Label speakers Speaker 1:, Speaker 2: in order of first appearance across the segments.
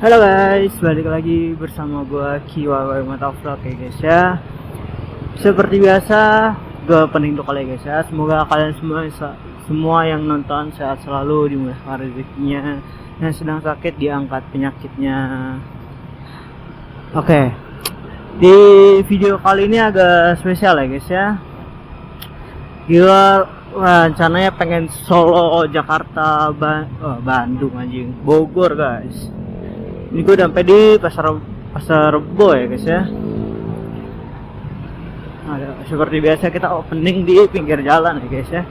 Speaker 1: Halo guys, balik lagi bersama gua Kiwawai Motovlog ya guys ya. Seperti biasa, gua pening untuk kalian guys ya. Semoga kalian semua yang nonton sehat selalu, dimudahkan rezekinya, yang sedang sakit diangkat penyakitnya. Oke, di video kali ini agak spesial ya guys ya. Gua rencananya pengen Solo, Jakarta, Bandung anjing, Bogor guys. Ini gue udah sampai di pasar Rebo ya guys ya. Seperti biasa kita opening di pinggir jalan ya guys ya.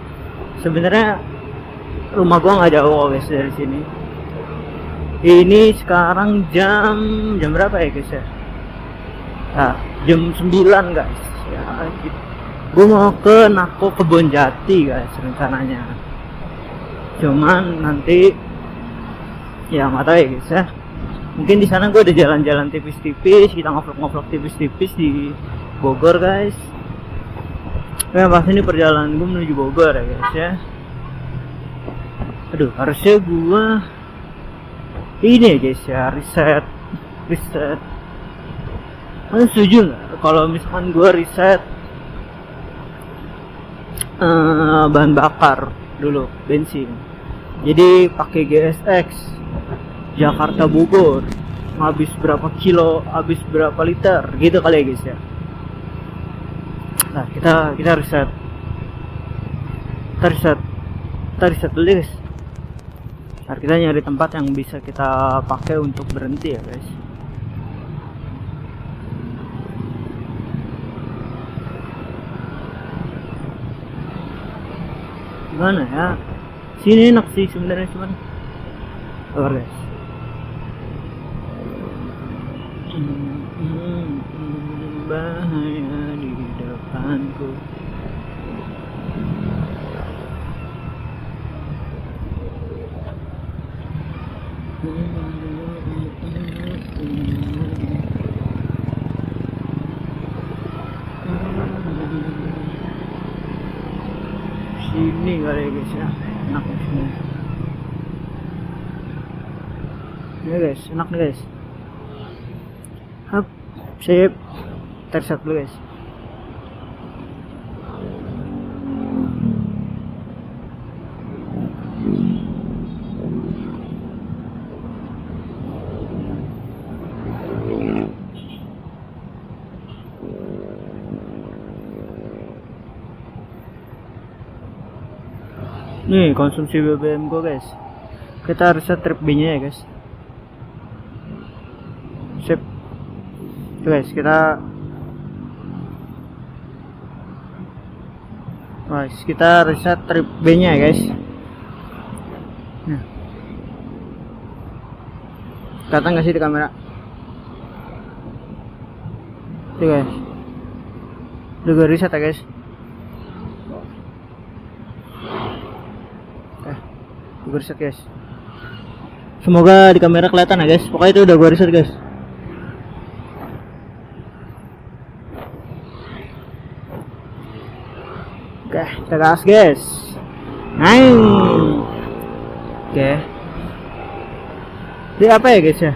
Speaker 1: Sebenarnya rumah gua nggak jauh guys dari sini. Ini sekarang jam berapa ya guys ya? Nah, jam 9 guys ya. Gue mau ke Nako Kebonjati guys rencananya. Cuman nanti ya nggak tahu ya guys ya. Mungkin di sana gue ada jalan-jalan tipis-tipis, kita ngevlog tipis-tipis di Bogor guys. Nah, pas ini perjalanan gue menuju Bogor ya guys ya. Aduh, harusnya gue ini ya guys ya, riset. Kalian setuju nggak kalau misalkan gue riset bahan bakar dulu, bensin, jadi pakai GSX Jakarta Bogor, habis berapa kilo, habis berapa liter gitu kali ya guys ya. Nah, kita riset dulu guys. Nah, kita nyari tempat yang bisa kita pakai untuk berhenti ya guys. Gimana ya, sini enak sih sebenarnya, cuman guys, bahaya di depanku. Sini kali ya guys ya, enak di sini. Ya guys, enak nih guys. Hap, sip. Terset dulu guys. Nih konsumsi BBM gue guys. Kita harus trip B nya ya guys. Sip. Guys, kita reset trip B nya ya guys. Nah, kelihatan nggak sih di kamera? Tuh guys, udah gue reset ya guys. Gue reset guys. Semoga di kamera kelihatan ya guys. Pokoknya itu udah gue reset guys. Oke, kita gas guys. Oke. Jadi apa ya guys ya?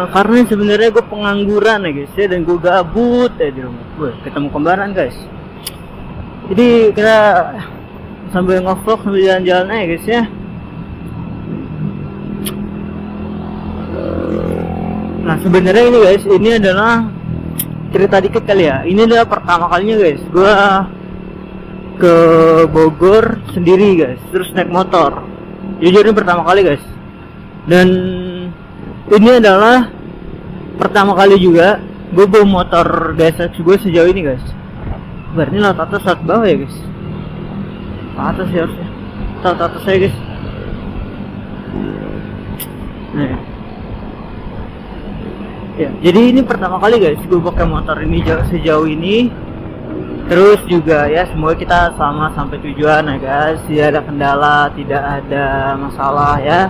Speaker 1: Karena sebenarnya gue pengangguran ya guys ya, dan gue gabut ya di rumah. Gue ketemu kembaran guys. Jadi kita sambil ngevlog sambil jalan-jalan aja guys ya. Nah sebenarnya ini guys, ini adalah cerita dikit kali ya. Ini adalah pertama kalinya guys gua ke Bogor sendiri guys, terus naik motor. Jujur ini pertama kali guys. Dan ini adalah pertama kali juga gue bawa motor GSX gue sejauh ini guys. Berarti laut atas laut bawah ya guys. Atas ya harusnya. Tahu atas saya guys. Nah. Ya, jadi ini pertama kali guys gue pakai motor ini sejauh ini. Terus juga ya semoga kita selamat sampai tujuan ya guys. Tidak ada kendala, tidak ada masalah ya.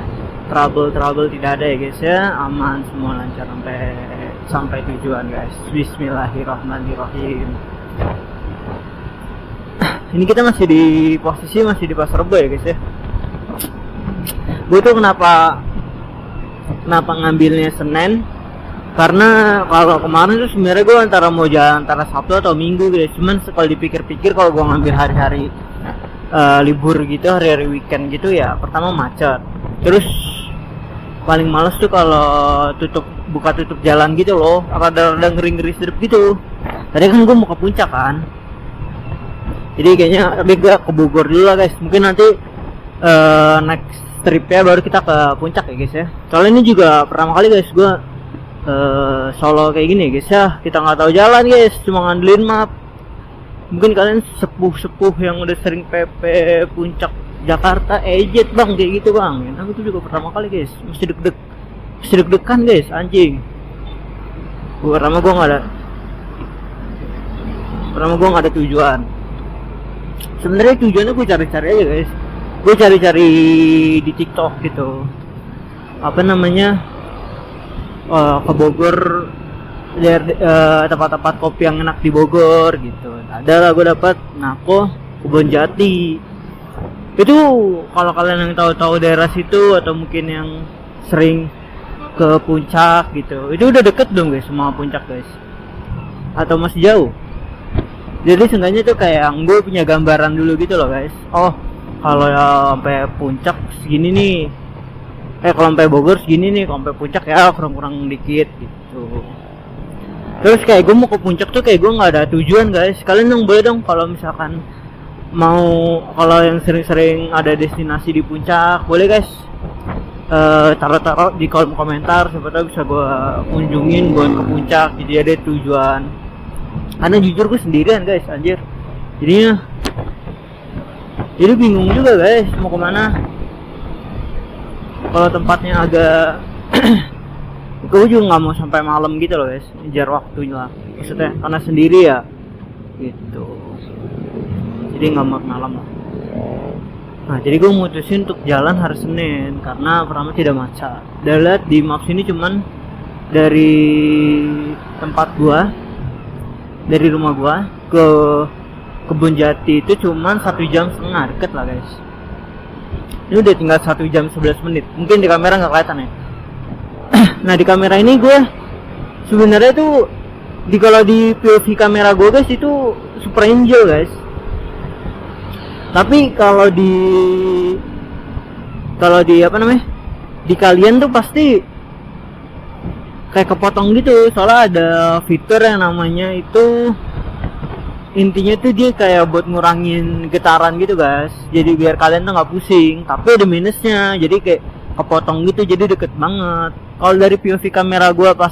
Speaker 1: Trouble tidak ada ya guys ya. Aman semua, lancar sampai tujuan guys. Bismillahirrahmanirrahim. Ini kita masih di pasar Rebo ya guys ya. Gue tuh kenapa Kenapa ngambilnya Senin? Karena kalau kemarin tuh sebenarnya gue antara mau jalan antara Sabtu atau Minggu guys. Cuman kalau dipikir-pikir kalau gue ngambil hari-hari libur gitu, hari-hari weekend gitu ya, pertama macet. Terus paling males tuh kalau buka tutup jalan gitu loh, rada ngeri-ngeri sedep gitu. Tadi kan gue mau ke puncak kan, jadi kayaknya gue ke Bogor dulu lah guys. Mungkin nanti next tripnya baru kita ke puncak ya guys ya. Soalnya ini juga pertama kali guys gue solo kayak gini guys ya. Kita nggak tahu jalan guys, cuma ngandelin map. Mungkin kalian sepuh yang udah sering PP puncak Jakarta ejet bang kayak gitu bang. Aku tuh juga pertama kali guys, mesti deg-degan guys anjing. Pertama gue nggak ada tujuan. Sebenarnya tujuannya gue cari-cari aja guys. Gue cari-cari di TikTok gitu. Apa namanya? Ke Bogor, tempat-tempat kopi yang enak di Bogor gitu. Ada lah gue dapat Nako, Kebonjati. Itu kalau kalian yang tahu-tahu daerah situ atau mungkin yang sering ke puncak gitu, itu udah deket dong guys sama puncak guys. Atau masih jauh? Jadi seenggaknya tuh kayak gue punya gambaran dulu gitu loh guys. Oh, kalau ya sampai puncak segini nih. Kalau sampai Bogor segini nih, kalau sampai puncak ya kurang dikit gitu. Terus kayak gue mau ke puncak tuh kayak gue nggak ada tujuan guys. Kalian dong boleh dong kalau misalkan kalau yang sering-sering ada destinasi di puncak, boleh guys. Taruh di kolom komentar, siapa tahu bisa gue kunjungin buat ke puncak. Jadi ada tujuan. Karena jujur gue sendirian guys, anjir. Jadi bingung juga guys mau kemana. Kalau tempatnya agak gue juga nggak mau sampai malam gitu loh guys, ngejar waktunya lah. Maksudnya karena sendiri ya gitu, jadi nggak mau malam lah. Nah jadi gue mutusin untuk jalan hari Senin karena pertama tidak macet. Dan lihat di maps ini cuman dari tempat gua, dari rumah gua ke Kebonjati itu cuman 1,5 jam, deket lah guys. Ini udah tinggal 1 jam 11 menit. Mungkin di kamera nggak kelihatan ya. Nah di kamera ini gue sebenarnya tuh kalau di POV kamera gue guys itu super angel guys. Tapi kalau di apa namanya, di kalian tuh pasti kayak kepotong gitu. Soalnya ada fitur yang namanya itu, intinya tuh dia kayak buat ngurangin getaran gitu guys, jadi biar kalian tuh nggak pusing. Tapi ada minusnya, jadi kayak kepotong gitu, jadi deket banget. Kalau dari POV kamera gua pas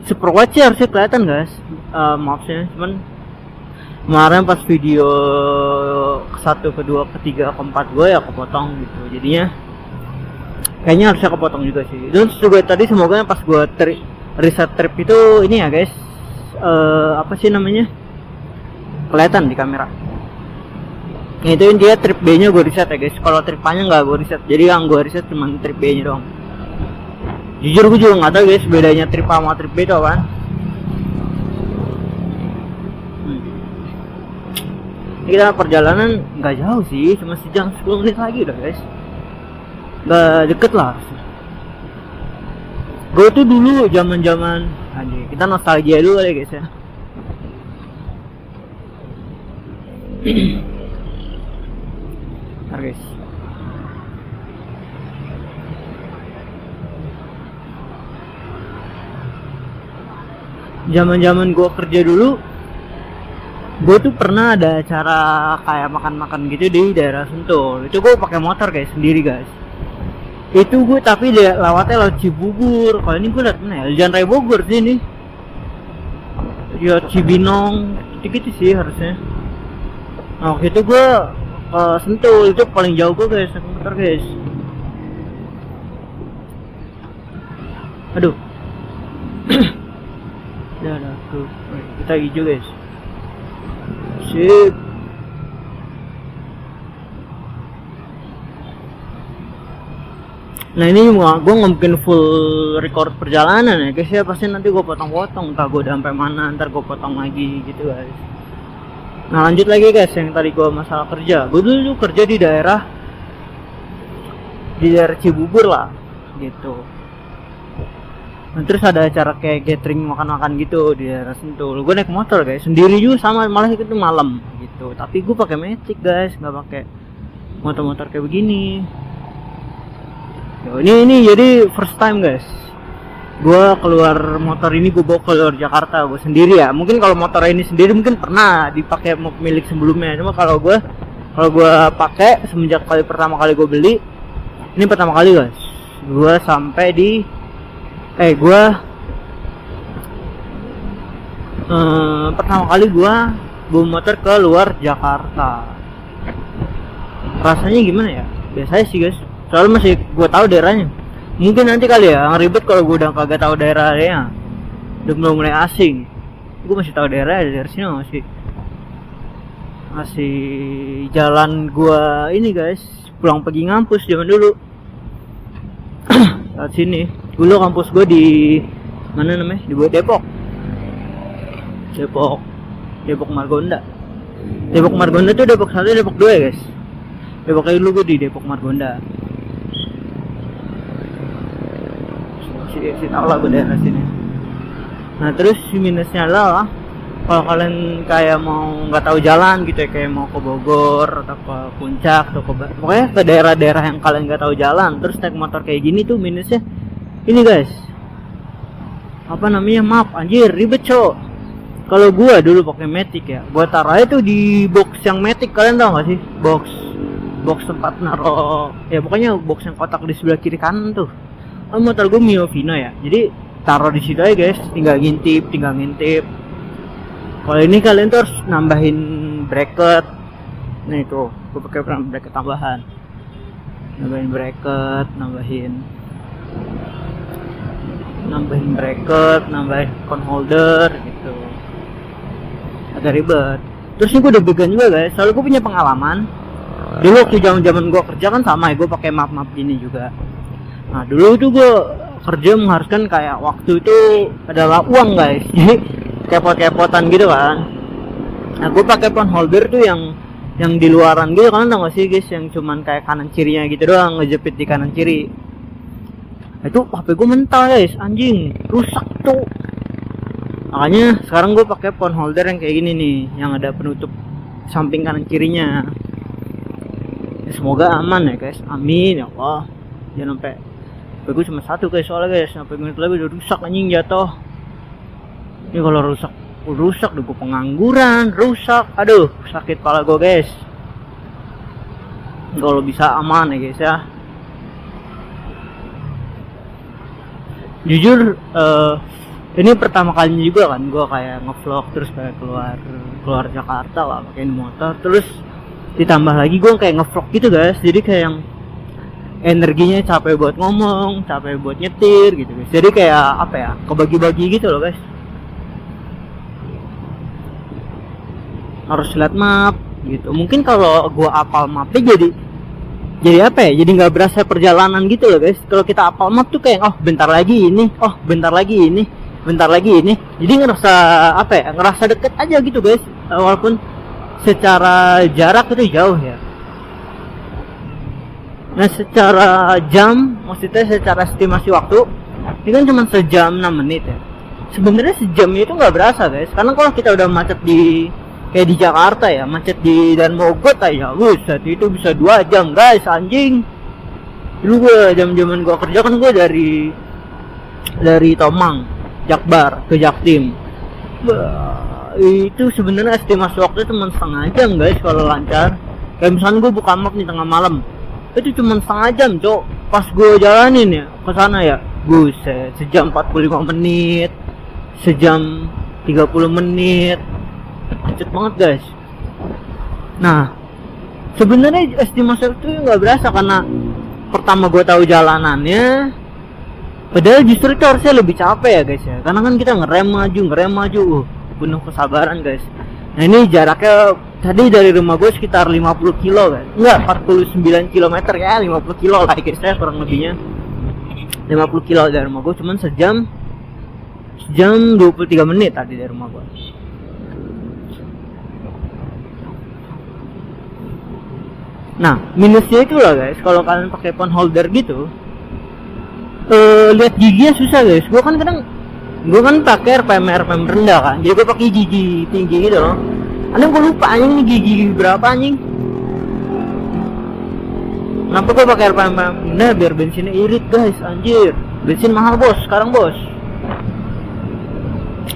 Speaker 1: super wide sih harusnya kelihatan guys mapsnya. Cuman kemarin pas video ke-1, ke-2, ke-3, ke-4 gua ya kepotong gitu. Jadinya kayaknya harusnya kepotong juga sih. Dan juga tadi semoga pas gua reset trip itu ini ya guys, apa sih namanya, kelihatan di kamera. Itu dia trip B nya gue reset ya guys. Kalau trip A nya nggak gue reset. Jadi yang gue reset cuma trip B nya doang. Jujur gue juga nggak tahu guys bedanya trip A sama trip B itu apaan. Ini kita perjalanan nggak jauh sih, cuma sejam 10 menit lagi udah guys. Nggak deket lah. Gue tuh dulu zaman anjir, kita nostalgia dulu ya guys ya. Bentar guys. Zaman gue kerja dulu, gue tuh pernah ada acara kayak makan-makan gitu di daerah Sentul. Itu gue pakai motor guys, sendiri guys. Itu gue tapi lewatnya lewat Cibubur. Kalau ini gue liat mana ya, Jalan Raya Bogor sih ini. Ya Cibinong, gitu sih harusnya. Nah waktu itu gue Sentul, itu paling jauh gue guys, naik motor guys. Aduh. Ya udah tuh, kita hijau guys. Sip. Nah ini gue nggak mungkin full record perjalanan ya guys ya, pasti nanti gue potong-potong. Entah gue udah sampai mana, ntar gue potong lagi gitu guys. Nah lanjut lagi guys, yang tadi gue masalah kerja. Gue dulu kerja di daerah Cibubur lah gitu. Nah, terus ada acara kayak gathering makan-makan gitu di daerah Sentul. Gue naik motor guys, sendiri juga sama, malah itu malam gitu. Tapi gue pakai Matic guys, nggak pakai motor-motor kayak begini. Yo, ini jadi first time guys. Gue keluar motor ini, gue bawa keluar Jakarta, gue sendiri ya. Mungkin kalau motor ini sendiri mungkin pernah dipakai milik sebelumnya. Cuma kalau gue pakai semenjak pertama kali gue beli, ini pertama kali guys. Gue sampai di pertama kali gua bawa motor ke luar Jakarta. Rasanya gimana ya? Biasanya sih guys, soalnya masih gua tahu daerahnya. Mungkin nanti kali ya ngeribet kalau gua udah kagak tahu daerahnya, udah mulai asing. Gua masih tahu daerah dari sini, masih jalan gua ini guys, pulang pergi ngampus zaman dulu. Saat sini dulu kampus gue di mana namanya, di Depok Margonda. Depok Margonda tuh Depok 1, Depok 2 ya guys. Depoknya dulu gue di Depok Margonda. Si tau lah gue daerah sini. Nah terus minusnya adalah kalau kalian kayak mau nggak tahu jalan gitu ya, kayak mau ke Bogor atau ke Puncak atau pokoknya ke daerah-daerah yang kalian nggak tahu jalan, terus naik motor kayak gini tuh minusnya ini guys, apa namanya, map anjir ribet cok. Kalau gua dulu pakai Matic ya, gua taruh itu di box yang Matic, kalian tahu nggak sih box tempat naro ya, pokoknya box yang kotak di sebelah kiri kanan tuh. Motor gua Mio Vino ya, jadi taruh di situ aja guys, tinggal ngintip. Kalau ini kalian tuh harus nambahin bracket. Nah itu, gue pakai bracket tambahan. Nambahin bracket, nambahin bracket, nambahin cone holder gitu. Agak ribet. Terus ini gue deg-degan juga guys, soalnya gue punya pengalaman. Dulu waktu zaman gue kerja kan sama ya, gue pakai map gini juga. Nah dulu tuh gue kerja mengharuskan kayak waktu itu adalah uang guys. Jadi kepot-kepotan gitu kan. Nah gue pakai phone holder tuh yang di luaran gitu, kalian tau gak sih guys, yang cuman kayak kanan kirinya gitu doang, ngejepit di kanan kiri. Itu HP gue mental guys, anjing rusak tuh. Makanya sekarang gue pakai phone holder yang kayak gini nih, yang ada penutup samping kanan kirinya. Ya, semoga aman ya guys, amin ya Allah. Jangan sampai HP gue cuma satu guys, soalnya guys sampai menit lagi udah rusak anjing, jatuh. Ini kalau rusak udah gue pengangguran, rusak, aduh sakit kepala gue guys. Kalau bisa aman ya guys ya. Jujur ini pertama kalinya juga kan gue kayak ngevlog terus kayak keluar Jakarta lah pakai motor, terus ditambah lagi gue kayak ngevlog gitu guys, jadi kayak yang energinya capek buat ngomong, capek buat nyetir gitu guys, jadi kayak apa ya, kebagi-bagi gitu loh guys. Harus lihat map gitu. Mungkin kalau gua apal mapnya jadi apa ya, jadi nggak berasa perjalanan gitu loh guys. Kalau kita apal map tuh kayak bentar lagi ini, bentar lagi ini, jadi ngerasa apa ya, ngerasa deket aja gitu guys, walaupun secara jarak itu jauh ya. Nah secara jam, maksudnya secara estimasi waktu ini kan cuma sejam 6 menit ya. Sebenarnya sejamnya itu nggak berasa guys, karena kalau kita udah macet kayak di Jakarta ya, macet di dan Mogot aja, buset itu bisa 2 jam guys, anjing. Dulu gue jam-jaman gue kerja kan, gue dari Tomang, Jakbar ke Jaktim. Itu sebenarnya estimasi waktu cuma setengah jam guys kalau lancar. Kayak misalnya gue buka map nih tengah malam, itu cuma setengah jam cok. Pas gue jalanin ya ke sana ya, buset sejam 45 menit, sejam 30 menit, macet banget guys. Nah sebenarnya estimasi itu nggak berasa karena pertama gue tahu jalanannya, padahal justru itu harusnya lebih capek ya guys ya, karena kan kita ngerem maju, penuh kesabaran guys. Nah ini jaraknya tadi dari rumah gue sekitar 50 kilo kan, enggak 49 km ya, 50 kilo lah guys ya kurang lebihnya. 50 kilo dari rumah gue, cuman sejam 23 menit tadi dari rumah gue. Nah minusnya itu lah guys, kalau kalian pakai phone holder gitu, lihat giginya susah guys. Gue kan pakai RPM rendah kan, jadi gue pakai gigi tinggi gitu loh. Gue lupa anjing ini gigi berapa anjing. Kenapa gue pakai RPM rendah? Biar bensinnya irit guys, anjir. Bensin mahal bos sekarang bos.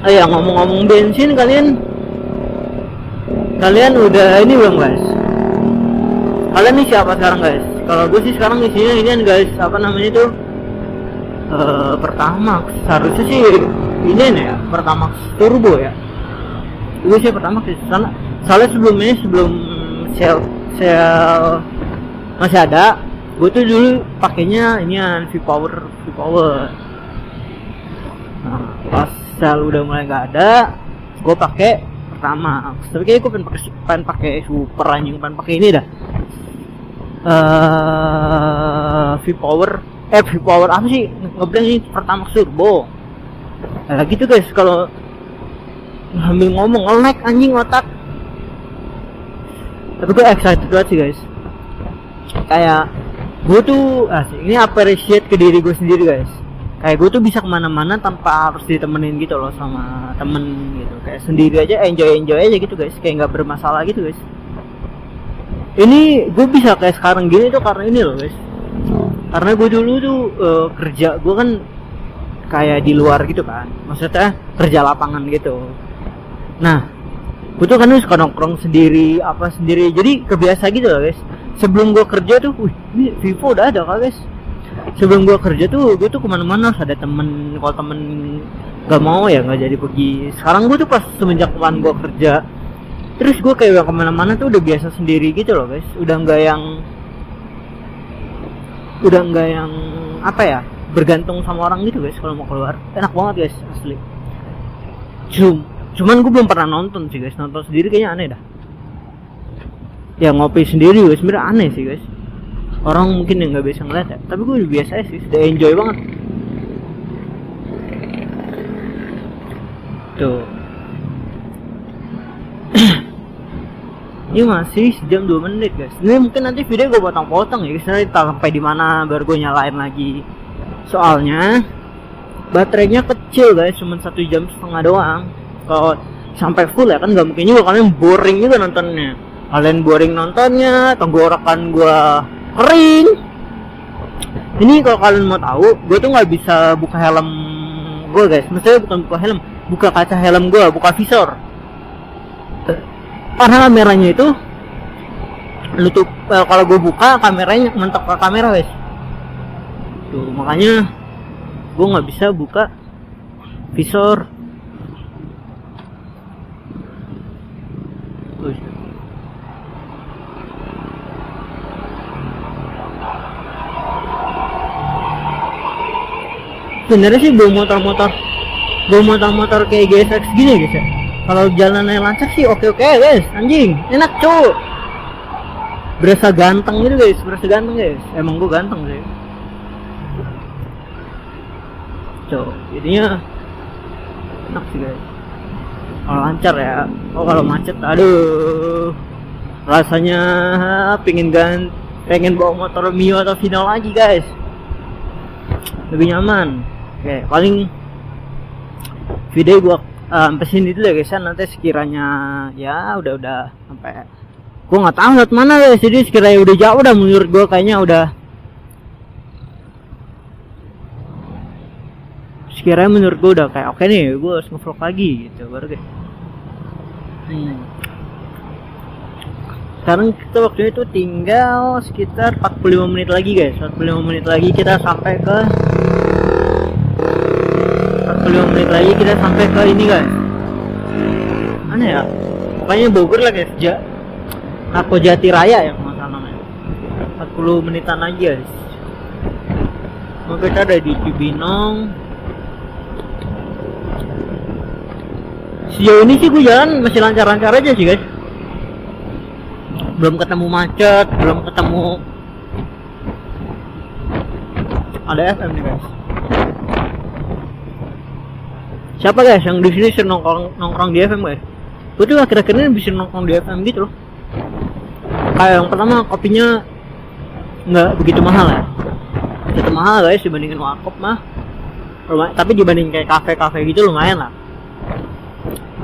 Speaker 1: Ya ngomong-ngomong bensin, kalian udah ini belum guys? Kalian nih siapa sekarang guys? Kalau gue sih sekarang isinya ini guys, apa namanya tuh? Pertamax. Seharusnya sih ini nih ya, Pertamax turbo ya. Gue sih Pertamax sih. Soalnya sebelum Shell masih ada, gue tuh dulu pakainya inian V-Power. Nah, pas Shell udah mulai nggak ada, gue pakai Pertamax. Tapi kayaknya gue pengen pakai super anjing, pengen pakai ini dah. V-Power apa sih ngebrand ini, Pertamax turbo. Nah gitu guys, kalau sambil ngomong nge-lag anjing otak. Tapi gue excited banget sih guys. Kayak gue tuh ini appreciate ke diri gue sendiri guys. Kayak gue tuh bisa kemana-mana tanpa harus ditemenin gitu loh sama temen gitu. Kayak sendiri aja enjoy aja gitu guys. Kayak nggak bermasalah gitu guys. Ini gue bisa kayak sekarang gini tuh karena ini loh guys. Karena gue dulu tuh kerja gue kan kayak di luar gitu kan. Maksudnya kerja lapangan gitu. Nah, gue tuh kan suka nongkrong sendiri jadi kebiasa gitu loh guys. Sebelum gue kerja tuh, ini Vivo udah ada kan guys. Sebelum gue kerja tuh, gue tuh kemana-mana harus ada temen. Kalau temen gak mau ya gak jadi pergi. Sekarang gue tuh pas semenjak kemarin gue kerja, terus gue kayak kemana-mana tuh udah biasa sendiri gitu loh guys. Udah nggak yang apa ya, bergantung sama orang gitu guys. Kalau mau keluar enak banget guys, asli. Cuman gue belum pernah nonton sih guys. Nonton sendiri kayaknya aneh dah. Ya ngopi sendiri guys sebenarnya aneh sih guys. Orang mungkin yang nggak bisa ngeliat ya, tapi gue udah biasa sih, sudah enjoy banget. Tuh. Ini masih sejam 2 menit guys. Ini mungkin nanti video gue potong-potong ya guys. Nanti sampai di mana baru gue nyalain lagi. Soalnya baterainya kecil guys, cuma 1,5 jam doang. Kalau sampai full ya kan nggak mungkin juga, kalian boring juga nontonnya. Kalian boring nontonnya, tenggorokan gua kering. Ini kalau kalian mau tahu, gua tuh nggak bisa buka helm gua guys. Maksudnya bukan buka helm, buka kaca helm gua, buka visor. Karena kameranya itu nutup. Kalau gua buka, kameranya mentok ke kamera guys. Tuh makanya gua nggak bisa buka visor. Sebenarnya sih bawa motor kayak GSX gini guys ya. Kalau jalannya lancar sih oke guys, anjing enak cuy. Berasa ganteng gitu guys, Emang gue ganteng sih. Tuh, jadinya enak sih guys. Kalau lancar ya. Kalau macet, aduh, rasanya pengen bawa motor Mio atau Vino lagi guys. Lebih nyaman. Oke, paling video gua sampai sini dulu ya guys. Nanti sekiranya ya udah sampai, gua nggak tahu lewat mana guys. Jadi sekiranya udah jauh, udah menurut gua kayaknya udah. Sekiranya menurut gua udah kayak oke nih, gua harus nge-vlog lagi gitu baru guys. Sekarang kita waktunya itu tinggal sekitar 45 menit lagi guys. 45 menit lagi kita sampai ke ini guys. Mana ya? Pokoknya Bogor lah guys. Napo Jati Raya ya masalah namanya. 40 menitan lagi guys. Kita ada di Cibinong. Sejauh ini sih gue jalan masih lancar-lancar aja sih guys. Belum ketemu macet, belum ketemu ada FM nih guys. Siapa guys yang di sini sering nongkrong di FM guys? Gue tuh akhir-akhir ini bisa nongkrong di FM gitu loh. Kayak yang pertama kopinya nggak begitu mahal ya. tetap mahal guys dibandingin warkop mah. Tapi dibanding kayak kafe-kafe gitu lumayan lah.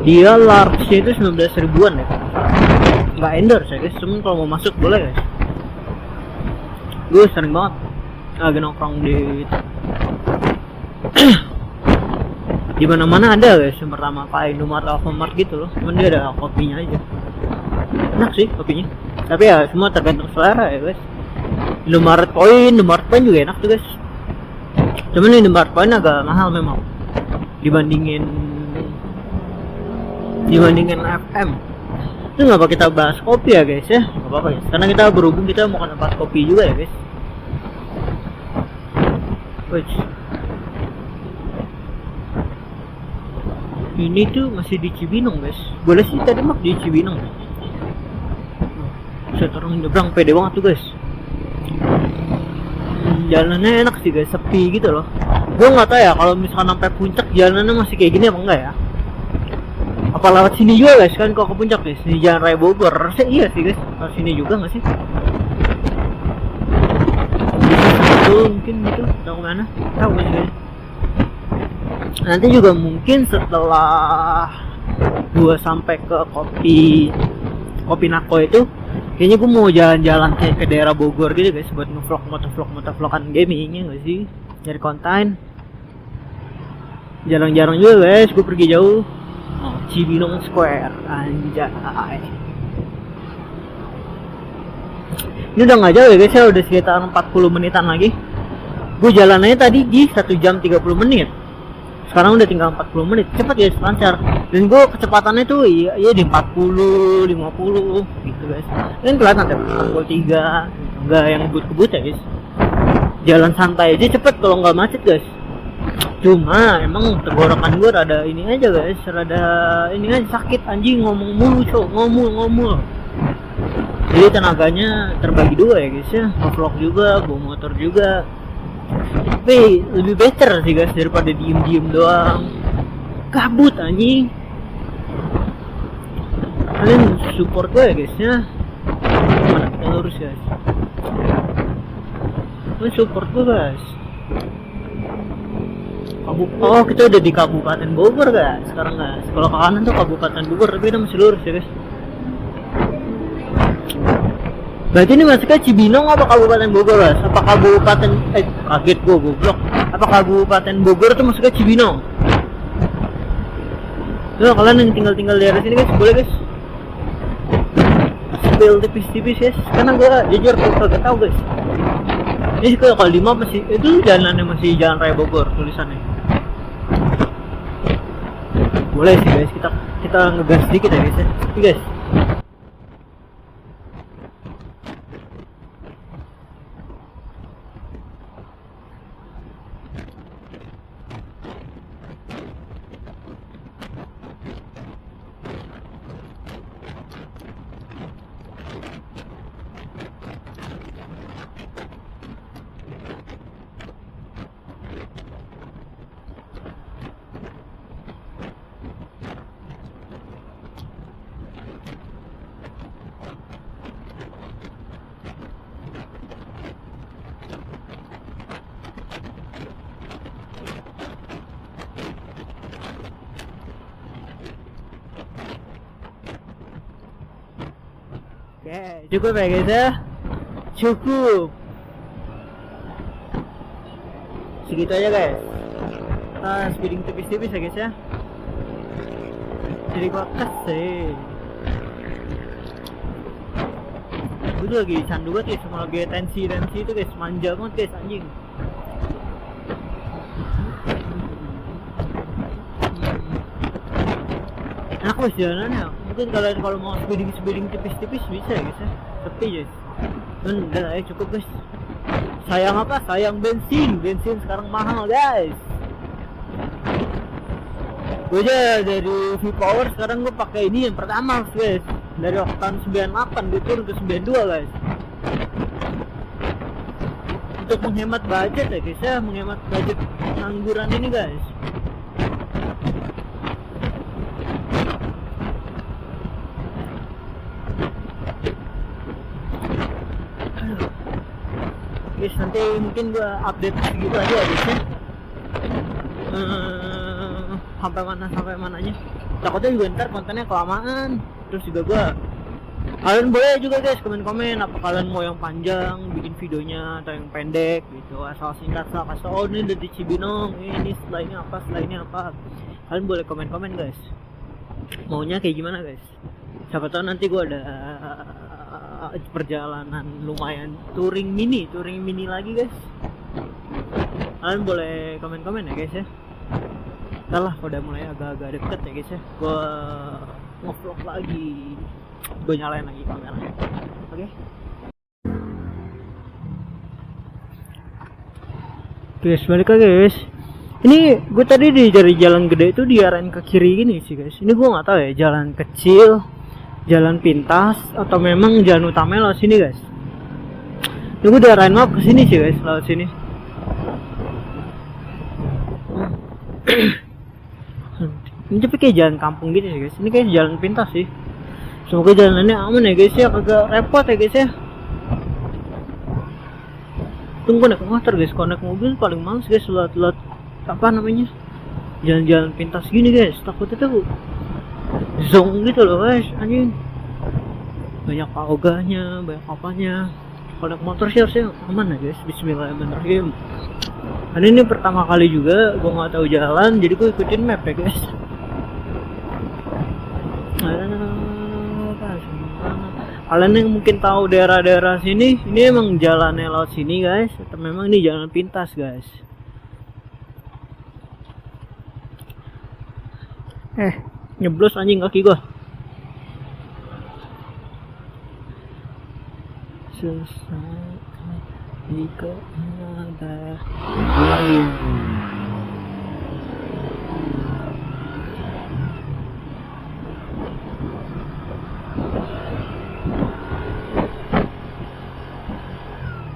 Speaker 1: Dia large-nya itu 19 ribuan ya. Nggak endorse ya guys, cuman kalau mau masuk boleh guys. Gue sering banget lagi nongkrong di di mana-mana ada guys. Yang pertama kayak Indomaret, Alfamart gitu loh, cuman dia ada kopinya aja. Enak sih kopinya, tapi ya semua tergantung selera ya guys. Indomaret Point juga enak tuh guys, cuman Indomaret Point agak mahal memang dibandingin FM. Itu nggak apa kita bahas kopi ya guys ya, nggak apa-apa guys, karena kita berhubung kita mau bahas kopi juga ya guys. Ini tuh masih di Cibinong guys, boleh sih tadi mah di Cibinong. Saya turun nyebrang pede banget tuh guys. Jalannya enak sih guys, sepi gitu loh. Gue nggak tahu ya kalau misalkan sampai puncak jalannya masih kayak gini apa enggak ya. Apa lewat sini juga guys, kan kalau ke puncak guys, di Jalan Raya Bogor. Rasanya iya sih guys, lewat sini juga nggak sih? Itu mungkin gitu, tahu kemana? Tahu guys. Nanti juga mungkin setelah gua sampai ke kopi Nako itu, kayaknya gue mau jalan-jalan kayak ke daerah Bogor gitu guys, buat ngevlog motovlogan gamingnya nggak sih, nyari konten. Jarang-jarang juga guys gue pergi jauh. Cibinong Square, anjay. Ini udah nggak jauh ya guys, ya udah sekitar 40 menitan lagi. Gue jalannya tadi di 1 jam 30 menit. Sekarang udah tinggal 40 menit, cepet ya, lancar. Dan gue kecepatannya tuh iya di 40, 50 gitu guys. Kan kelihatan ya 43, nggak yang ngebut-ngebut ya guys. Jalan santai aja cepet kalau nggak macet guys. Cuma emang tenggorokan gue rada ini aja guys, rada ini aja sakit anjing, ngomong mulu cok, ngomul. Jadi tenaganya terbagi dua ya guys ya, nge-vlog juga, bawa motor juga. Tapi lebih better sih guys daripada diem doang kabut anjing. Kalian support gue ya guys ya. Mana kita lurus guys, kalian support gue guys. Oh kita udah di Kabupaten Bogor guys sekarang guys. Kalau ke kanan tuh Kabupaten Bogor, tapi kita masih lurus ya guys. Berarti ini masuknya Cibinong apa Kabupaten Bogor guys? Apa Kabupaten kaget gue goblok. Apa Kabupaten Bogor tuh masuknya Cibinong? Tuh kalian yang tinggal di daerah sini guys, boleh guys spill tipis-tipis guys, karena gue jujur kagak tahu guys. Ini kalau di map masih itu jalannya masih Jalan Raya Bogor tulisannya. Boleh sih guys, kita ngegas dikit ya guys ya. Tapi guys, oke, cukup ya guys ya. Cukup. Segitu aja guys. Kita speeding tipis-tipis ya guys ya. Jadi gua kesel. Gue tuh lagi candu banget guys, sama lagi tensi itu guys, manja banget guys anjing. Enak guys jalanannya. Mungkin kalian kalau mau speeding tipis-tipis bisa ya guys ya. Sepi guys. Udah ya cukup guys. Sayang apa? Sayang bensin sekarang mahal guys. Gue aja dari V-Power sekarang gue pakai ini yang pertama guys. Dari waktu tahun 98 gue turun ke 92 guys. Untuk menghemat budget ya guys ya, menghemat budget pengangguran ini guys. guys, nanti mungkin gua update segitu aja ya guys ya. Sampai mananya, takutnya juga ntar kontennya kelamaan. Terus juga gua, kalian boleh juga guys komen-komen apa kalian mau yang panjang bikin videonya atau yang pendek gitu, asal singkat lah, asal oh ini dari Cibinong, ini setelah ini apa, kalian boleh komen-komen guys, maunya kayak gimana guys. Siapa tahu nanti gua ada perjalanan lumayan touring mini lagi guys. Kalian boleh komen-komen ya guys ya. Ntar lah udah mulai agak-agak deket ya guys ya, gua nge-vlog lagi, gue nyalain lagi kameranya. Oke. Guys, balik lagi guys. Ini gue tadi dari jalan gede itu diarahin ke kiri gini sih guys. Ini gue nggak tahu ya, jalan kecil, jalan pintas, atau memang jalan utama lewat sini guys. Ini gue diarahin map ke sini sih guys, lewat sini. Ini tapi kayak jalan kampung gitu sih guys. Ini kayak jalan pintas sih. Semoga jalanannya aman ya guys ya, kagak repot ya guys ya. Tunggu naik motor guys, kalau naik mobil paling males guys lihat apa namanya, jalan-jalan pintas gini guys. Takutnya tuh zong gitu loh guys, anjing. Banyak paoganya, banyak apanya. Kalau naik motor sih harusnya aman ya guys. Bismillahirrahmanirrahim. Dan ini pertama kali juga gue nggak tahu jalan, jadi gue ikutin map ya guys. Kalian yang mungkin tahu daerah-daerah sini, ini emang jalannya lewat sini guys, atau memang ini jalan pintas guys. Nyeblos anjing kaki gua. Jika ada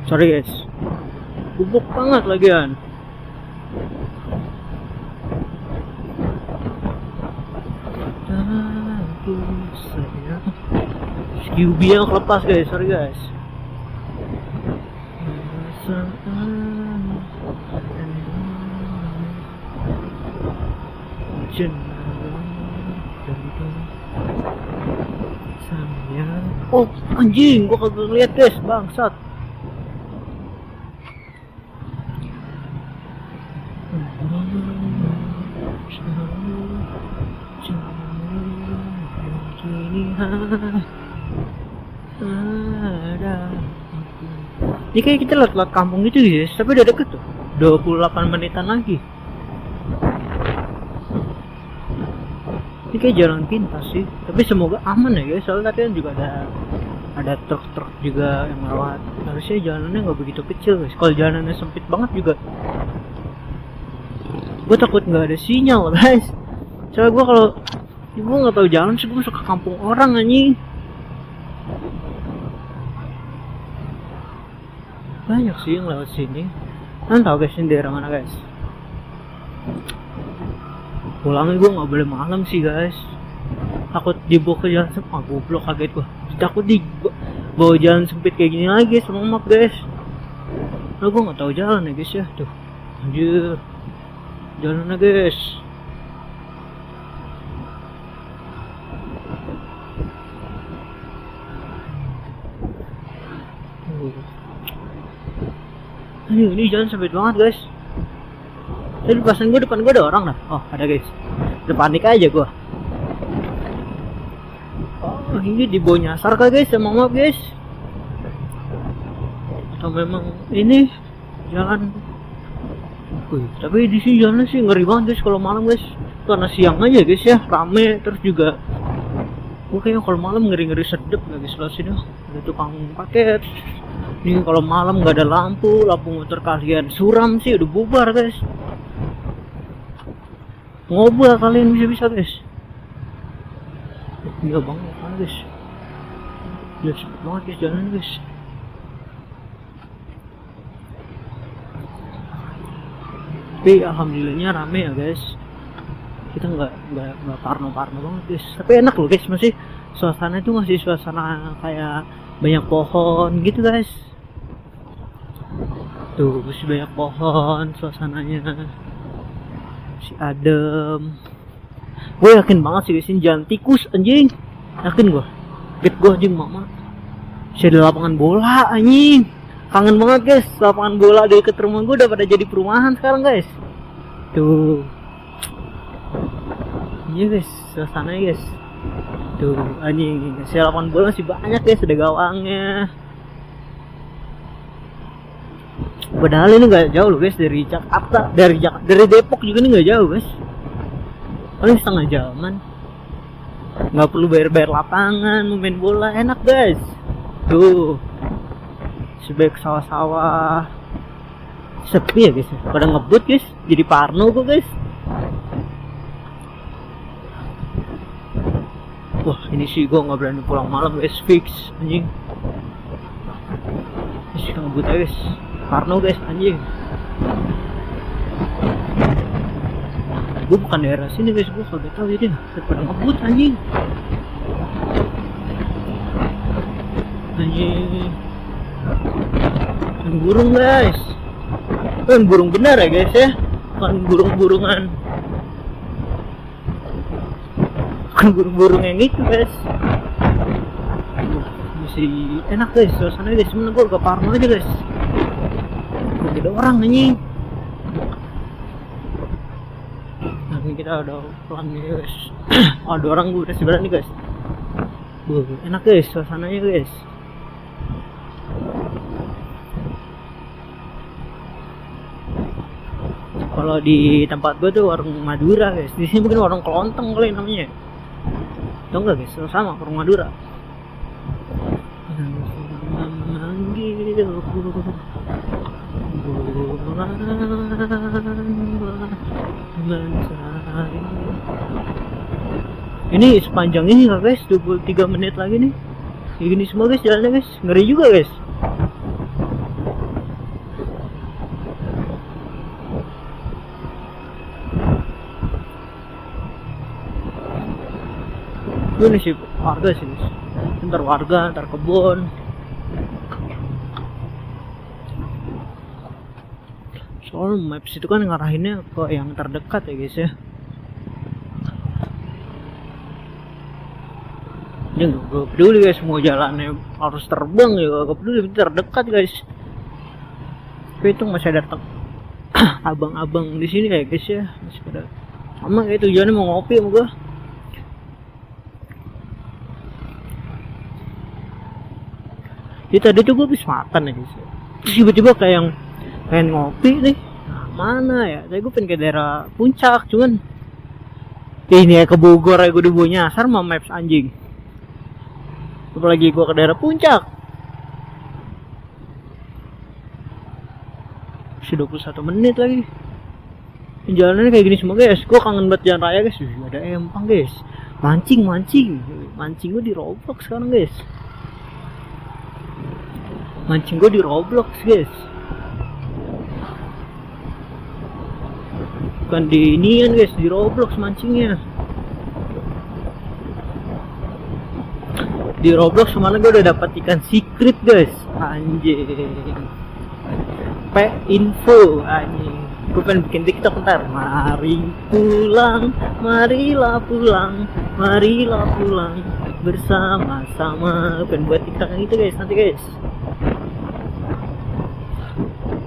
Speaker 1: sorry guys, bubuk banget lagian. QB yang kelepas guys, sorry guys. Oh anjing, gua kagak ngeliat guys, bangsat. Ini kayak kita lewat kampung gitu guys, tapi udah deket tuh, 28 menitan lagi. Ini kayak jalan pintas sih, tapi semoga aman ya guys, soalnya tadi kan juga ada truk-truk juga yang lewat. Harusnya jalannya nggak begitu kecil guys, kalau jalannya sempit banget juga gue takut nggak ada sinyal guys. Soalnya gue nggak tahu jalan sih, gue suka kampung orang anjing. Banyak sih yang lewat sini. Kalian tahu guys ini daerah mana guys? Pulangnya gue nggak boleh malam sih guys, takut dibawa ke jalan sempit. Goblok, kaget gue, takut dibawa jalan sempit kayak gini lagi sama map guys. Nah gue nggak tahu jalan ya guys ya. Tuh anjir, jalannya guys. Ini jalan sempit banget guys. Tadi pasan gue, depan gue ada orang dah. Oh ada guys, udah panik aja gue. Oh ini dibawa nyasar kah guys sama map guys, atau memang ini jalan. Tapi di sini jalannya sih ngeri banget guys kalau malam guys. Karena siang aja guys ya rame, terus juga gue kayaknya kalau malam ngeri-ngeri sedep guys. Sebelah sini ada tukang paket. Ini kalau malam nggak ada lampu motor kalian suram sih, udah bubar guys. Ngobrol kalian bisa guys. Iya banget kan guys. Ya sempit banget guys jalan guys. Tapi alhamdulillahnya rame ya guys. Kita nggak parno banget guys. Tapi enak loh guys, masih suasana itu masih suasana kayak banyak pohon gitu guys. Tuh masih banyak pohon, suasananya masih adem. Gue yakin banget sih guys, ini jalan tikus anjing. Yakin gue. Get gue anjing mama. Masih ada lapangan bola anjing. Kangen banget guys, lapangan bola di dekat rumah gue udah pada jadi perumahan sekarang guys. Tuh. Iya guys, suasananya guys. Tuh anjing, masih lapangan bola masih banyak guys, ada gawangnya. Padahal ini nggak jauh loh guys dari Jakarta, dari Depok juga ini nggak jauh guys. Paling setengah jaman. Nggak perlu bayar lapangan, main bola enak guys. Tuh, sebaik sawah-sawah. Sepi ya guys, pada ngebut guys, jadi parno kok guys. Wah ini sih gue nggak berani pulang malam guys, fix anjing. Masih ngebut aja guys. Parno guys anjing. Gue bukan daerah sini guys, gue kagak tahu jadi pada ngebut anjing. Anjing. Burung guys. Kan burung benar ya guys ya, bukan burung-burungan. Bukan burung-burung yang itu guys. Masih enak guys suasananya guys, cuman gue agak parno aja guys. Ada orang anjing. Nah kita udah pelan nih guys. Ada orang gue udah sebelah nih guys. Enak guys suasananya guys. Kalau di tempat gue tuh warung Madura guys. Di sini mungkin warung kelontong kali namanya. Tahu nggak guys? Sama warung Madura. Ini sepanjang ini lah guys, 23 menit lagi nih. Kayak gini semua guys jalannya guys, ngeri juga guys. Ini sih warga sih guys. Ntar warga, ntar kebun. Soal maps itu kan ngarahinnya ke yang terdekat ya guys ya. Ini gak peduli guys, mau jalannya harus terbang ya gak peduli, terdekat guys. Tapi itu masih ada abang-abang di sini ya guys ya, masih pada sama kayak tujuannya mau ngopi sama gua. Jadi tadi tuh gue habis makan ya guys. Terus tiba-tiba kayak yang pengen ngopi nih. Nah, mana ya? Tadi gue pengen ke daerah Puncak, cuman ini ya ke Bogor ya gue dibawa nyasar sama maps anjing. Apalagi gue ke daerah Puncak. Masih 21 menit lagi. Jalannya kayak gini semua guys. Gue kangen banget jalan raya guys. Ada empang guys. Mancing gue di Roblox sekarang guys. Mancing gue di Roblox guys, bukan di inian guys, di Roblox mancingnya. Di Roblox kemana gue udah dapat ikan secret guys, anjing. Info anjing. Gue pengen bikin TikTok ntar. Mari pulang, marilah pulang, marilah pulang bersama-sama. Pengen buat ikan itu guys nanti guys.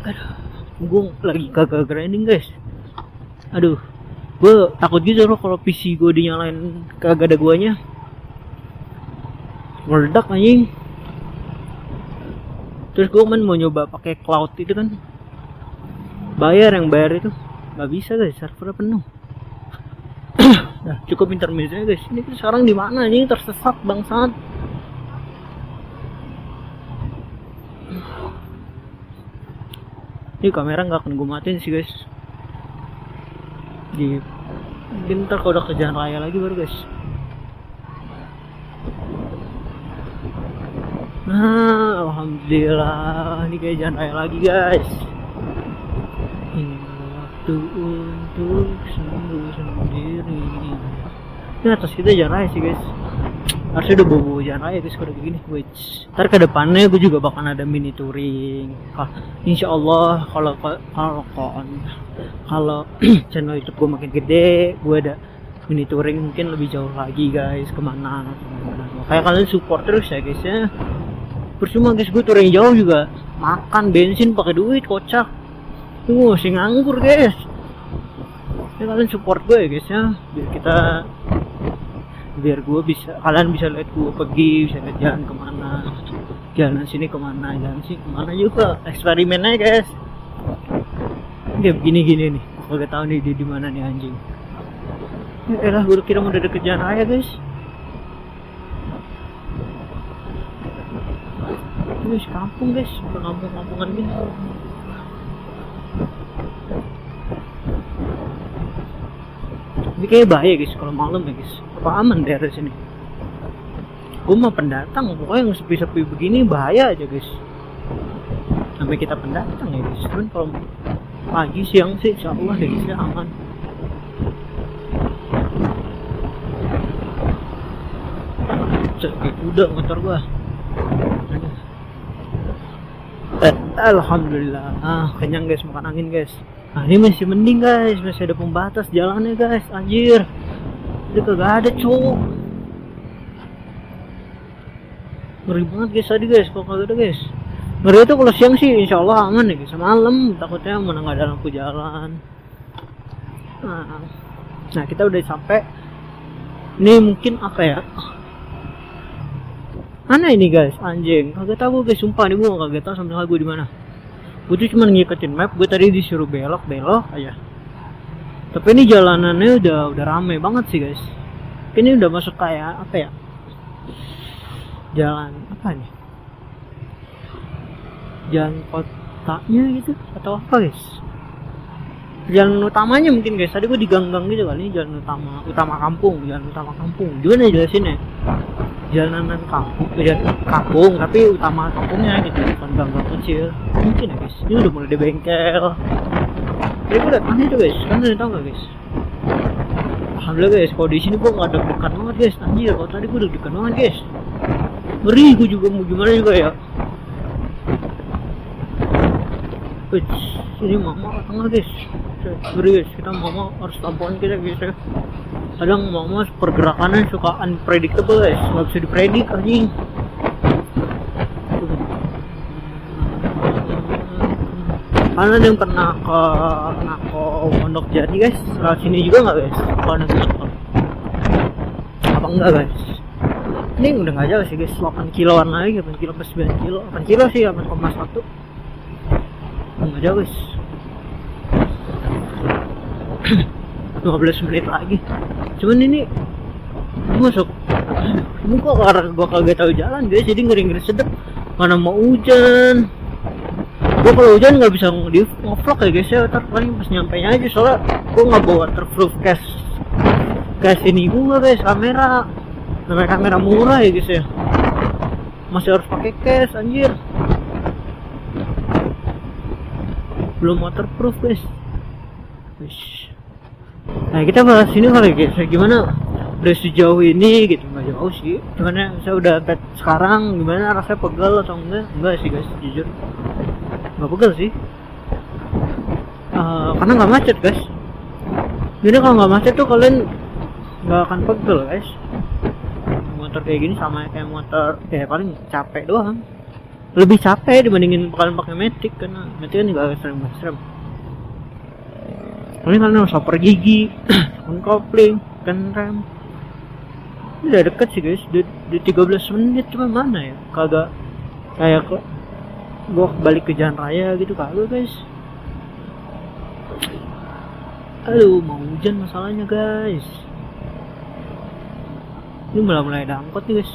Speaker 1: Aduh, gue lagi kagak grinding guys. Aduh, gue takut gitu loh kalau PC gue dinyalain kagak ada guanya, meledak anjing. Terus gue mau nyoba pakai cloud itu kan, yang bayar itu nggak bisa guys, servernya penuh. Nah, cukup intermezzonya guys. Ini sekarang di mana anjing, tersesat bangsat. Ini kamera nggak akan gue matiin sih guys. Ntar kalau udah ke jalan raya lagi baru guys. Nah, alhamdulillah ini kayak jalan raya lagi guys. Ini waktu untuk sembuh sendiri. Ini atas kita jalan raya sih guys. harusnya udah bawa jalan raya guys kalau begini. Ntar ke depannya gue juga bakal ada mini touring. Insya Allah kalau channel YouTube gue makin gede, gue ada mini touring mungkin lebih jauh lagi guys, kemana. Kayak kalian support terus ya guys ya. Percuma guys, gue touring jauh juga makan bensin pakai duit kocak. Tuh masih nganggur guys. Ya kalian support gue ya guys ya, biar gue bisa, kalian bisa lihat gue pergi, bisa lihat jalan kemana, jalan sini kemana, jalan sini kemana juga, eksperimen aja guys. Kayak begini nih, gue gak tahu nih di mana nih anjing. Ya elah, gue kira mau udah deket jalan raya guys. Guys, kampung guys, kampung-kampungan guys. Ini kayak bahaya guys kalau malam ya guys. Apa aman daerah sini? Gue mah pendatang, pokoknya yang sepi-sepi begini bahaya aja guys. Sampai kita pendatang ya guys. Cuman kalau pagi siang sih insya Allah ya guys ya aman. Udah motor gua. Alhamdulillah. Kenyang guys, makan angin guys. Nah ini masih mending guys, masih ada pembatas jalannya guys, anjir. Ini kagak ada cowok. Ngeri banget guys tadi guys, kalau kagak ada guys. Ngeri itu kalau siang sih insya Allah aman ya guys. Malam takutnya mana nggak ada lampu jalan. Nah kita udah sampai. Ini mungkin apa ya? Mana ini guys, anjing. Kagak tahu guys, sumpah nih gue kagak tahu sampai gue di mana. Gue tuh cuma ngikutin map, gue tadi disuruh belok aja. Tapi ini jalanannya udah rame banget sih guys. Ini udah masuk kayak apa ya? Jalan apa nih? Jalan kotanya gitu atau apa guys? Jalan utamanya mungkin guys. Tadi gue di gang-gang gitu kali, ini jalan utama kampung, jalan utama kampung. Gimana jelasin ya? Jalanan kampung tapi utama kampungnya gitu, bukan gang-gang kecil mungkin ya guys. Ini udah mulai di bengkel. Jadi gue liat aneh tuh guys, kalian tau gak guys? Alhamdulillah guys, kalau di sini gue nggak deg-degan banget guys, anjir. Kalau tadi gue deg-degan banget guys, ngeri. Gue juga mau gimana juga ya. Ini mama tengah guys, ngeri guys. Kita mama harus tampokan kita guys ya. Kadang mama pergerakannya suka unpredictable guys, nggak bisa dipredik anjing. Kalian yang pernah ke Pondok Jati guys, lewat sini juga nggak guys? Kalau nanti apa enggak guys? Ini udah nggak jauh sih guys, 8 kiloan lagi, 8 kilo plus 9 kilo, 8 kilo sih, 8,1. Nggak jauh guys. 12 menit lagi. Cuman ini masuk. Ini kok karena gua kagak tahu jalan guys, jadi ngeri-ngeri sedep. Mana mau hujan. Gua kalau hujan nggak bisa nge-vlog ya guys ya. Ntar paling pas nyampe aja, soalnya gua nggak bawa waterproof case ini gua guys, kamera murah ya guys ya. Masih harus pakai case anjir. Belum waterproof guys. Nah kita bahas ini kali guys, gimana udah sejauh ini gitu. Nggak jauh sih, gimana saya udah bed sekarang, gimana rasanya pegal atau enggak sih guys, jujur nggak pegal sih. Karena nggak macet guys. Jadi kalau nggak macet tuh kalian nggak akan pegel guys. Motor kayak gini sama kayak motor kayak paling capek doang, lebih capek dibandingin kalian pakai Matic, karena Matic kan nggak serem. Ini kalian harus oper gigi, kopling, kan rem. Ini udah deket sih guys, di 13 menit. Cuma mana ya, kagak kayak gua balik ke jalan raya gitu kagak guys. Aduh, mau hujan masalahnya guys. Ini mulai ada angkot nih guys.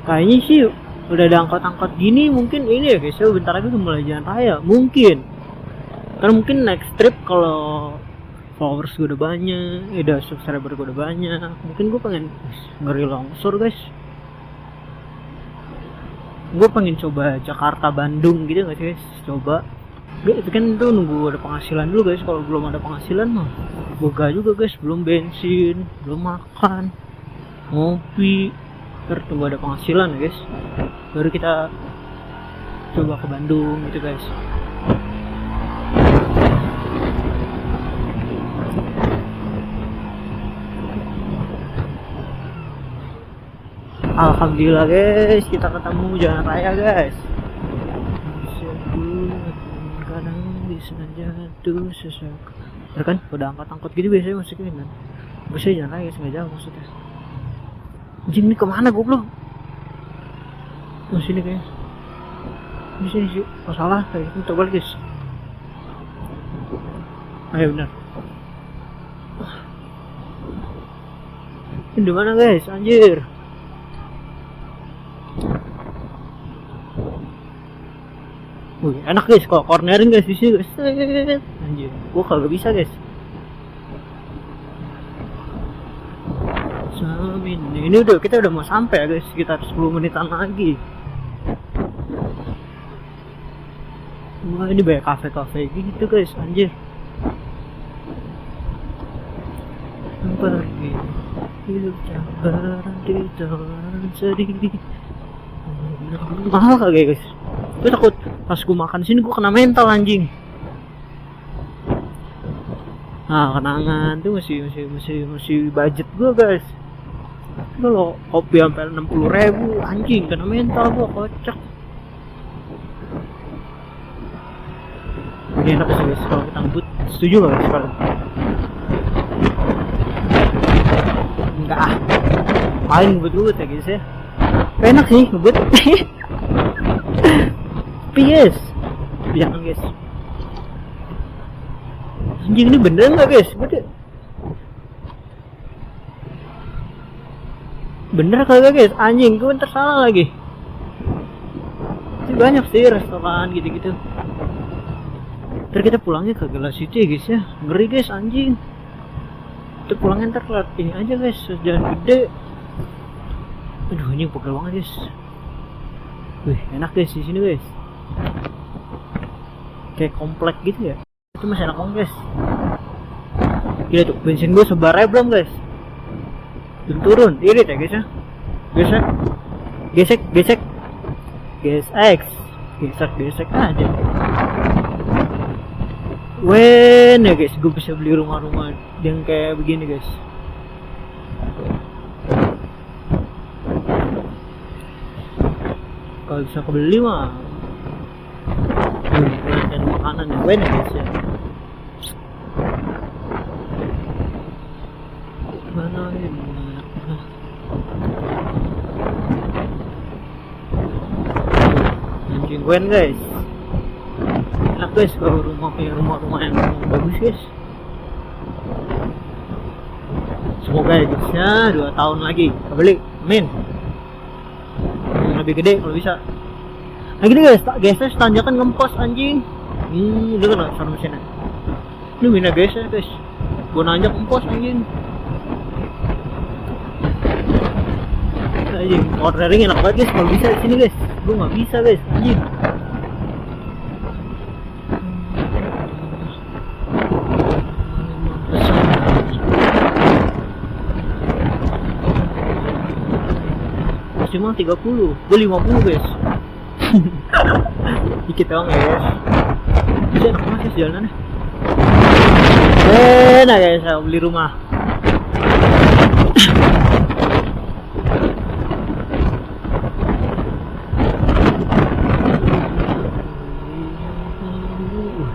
Speaker 1: Kayaknya sih udah ada angkot-angkot gini, mungkin ini ya guys ya, bentar lagi udah mulai jalan raya mungkin. Karena mungkin next trip kalau followers gue udah banyak, udah subscriber gue udah banyak, mungkin gue pengen ngeri longsor guys. Gue pengen coba Jakarta Bandung gitu nggak sih guys, coba Tapi kan itu nunggu ada penghasilan dulu guys. Kalau belum ada penghasilan mah boga juga guys, belum bensin, belum makan, ngopi. Terus tunggu ada penghasilan ya guys, baru kita coba ke Bandung gitu guys. Alhamdulillah guys, kita ketemu jalan raya guys. Kadang bisa jatuh sesak. Ya kan, udah angkot-angkot gitu biasanya musiknya kan. Biasanya jalan raya guys, nggak jauh maksudnya. Anjing ini kemana goblok? Oh sini kayaknya. Di sini sih, oh salah kayak itu terbalik guys. Ayo benar. Ini di mana guys? Anjir. Wih, enak guys, kok cornerin guys di sini guys. Anjir, gua kagak bisa guys. Ini udah kita udah mau sampai ya guys, sekitar 10 menitan lagi. Wah, ini banyak kafe-kafe gitu guys, anjir. Pergi hidup berhenti jalan sedih. Mahal kagak guys? Gue takut pas gue makan sini gue kena mental anjing. Nah, kenangan tuh masih budget gue guys. Kalau kopi sampai 60.000 anjing kena mental gue, kocak. Ini enak sih guys kalau kita ngebut. Setuju gak guys kalau? Enggak ah, paling ngebut ya guys ya. Enak sih ngebut. Tapi guys, jangan guys. Anjing ini beneran gak guys? Bener kagak guys? Anjing gue ntar salah lagi. Ini banyak sih restoran gitu-gitu. Ntar kita pulangnya ke Gelas City ya guys ya. Ngeri guys anjing. Kita pulangnya ntar kelat ini aja guys, jalan gede. Aduh ini pegel banget guys. Wih enak guys di sini guys. Kayak komplek gitu ya. Itu masih enak banget guys. Gila tuh bensin gue sebarnya belum guys. Turun, irit ya guys ya. Gesek aja. Wen ya guys, gue bisa beli rumah-rumah yang kayak begini guys. Kalau bisa kebeli mah dan makanan yang wen ya guys ya. Mana ini? Anjing wen guys. Enak guys kalau rumah-rumah yang bagus guys. Semoga ya guys ya 2 tahun lagi kebeli, amin. Yang lebih gede kalau bisa. Nah gini guys, guys tanjakan ngempos anjing. Udah kan suara mesinnya. Ini mina guys ya guys. Gua nanjak ngempos anjing. Anjing, ordering enak banget guys kalau bisa di sini guys. Gua nggak bisa guys anjing. Maksimal 30, gue 50 guys. Dikit doang ya guys. Bisa enak banget guys jalanannya. Nah guys, saya beli rumah.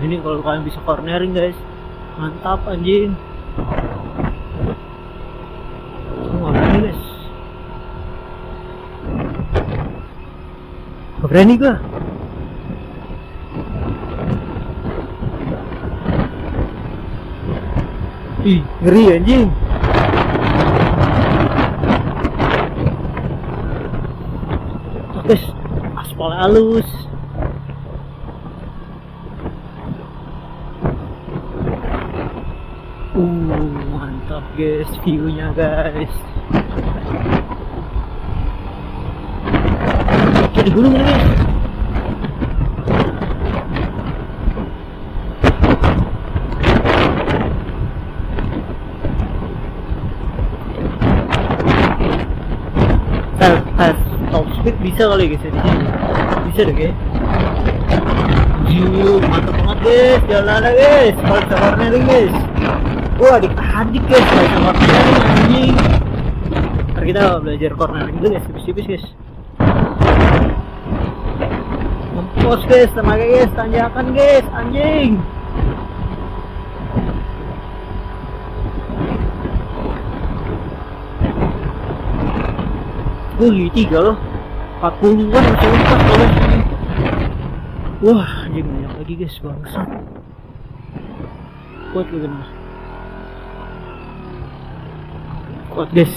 Speaker 1: Ini kalau kalian bisa cornering guys, mantap anjing. Wah berani guys. Gak berani gua. Ih, ngeri anjing. Guys, aspal halus. Mantap guys, view-nya guys. Jadi gunung ini guys. bisa kali guys ya di sini. Bisa deh guys. Mantap banget guys, jalan guys. Kalau bisa cornering guys. Wah adik-adik guys, kalau bisa cornering anjing. Ntar kita belajar cornering dulu guys, tipis-tipis guys. Ngempos guys, tenaga guys, tanjakan guys, anjing. Tiga loh, 40-an masih lepas loh guys ini. Wah anjing banyak lagi guys, bangsat. Kuat lu bener. Kuat guys.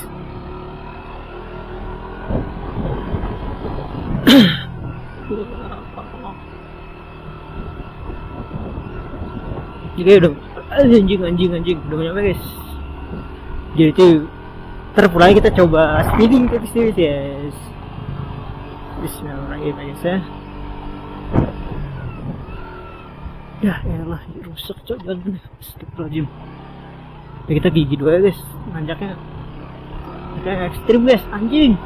Speaker 1: Jadi udah anjing udah banyak guys. Jadi itu terpulai kita coba speeding tipis-tipis guys. Bismillahirrahmanirrahim guys ya. Ya elah rusak cok jalan. Astagfirullahaladzim. Ya kita gigi dua ya guys, nanjaknya kayak ekstrim guys, anjing.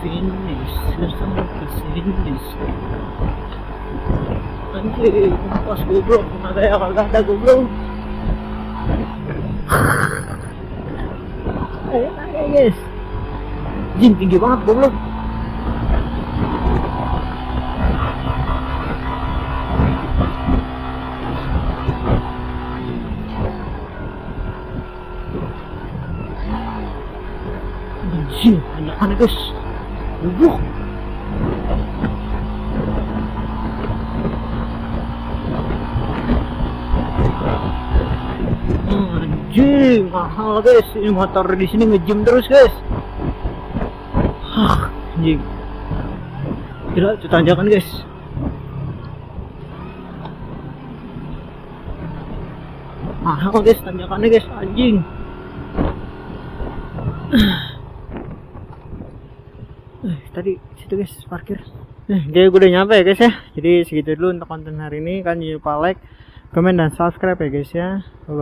Speaker 1: Finish, sampai ke finish. Anjing, pas goblok, tenaga ya kagak ada goblok. Ayo guys. Anjing tinggi banget goblok. Anjing, aneh guys. Goblok. Anjing, mahal guys. Ini motor di sini nge-gym terus guys. Anjing. Gila, itu tanjakan guys. Mahal guys tanjakannya guys, anjing. Tadi situ guys parkir. Jadi gue udah nyampe ya guys ya. Jadi segitu dulu untuk konten hari ini. Kan jangan lupa like, comment dan subscribe ya guys ya. Bye -bye.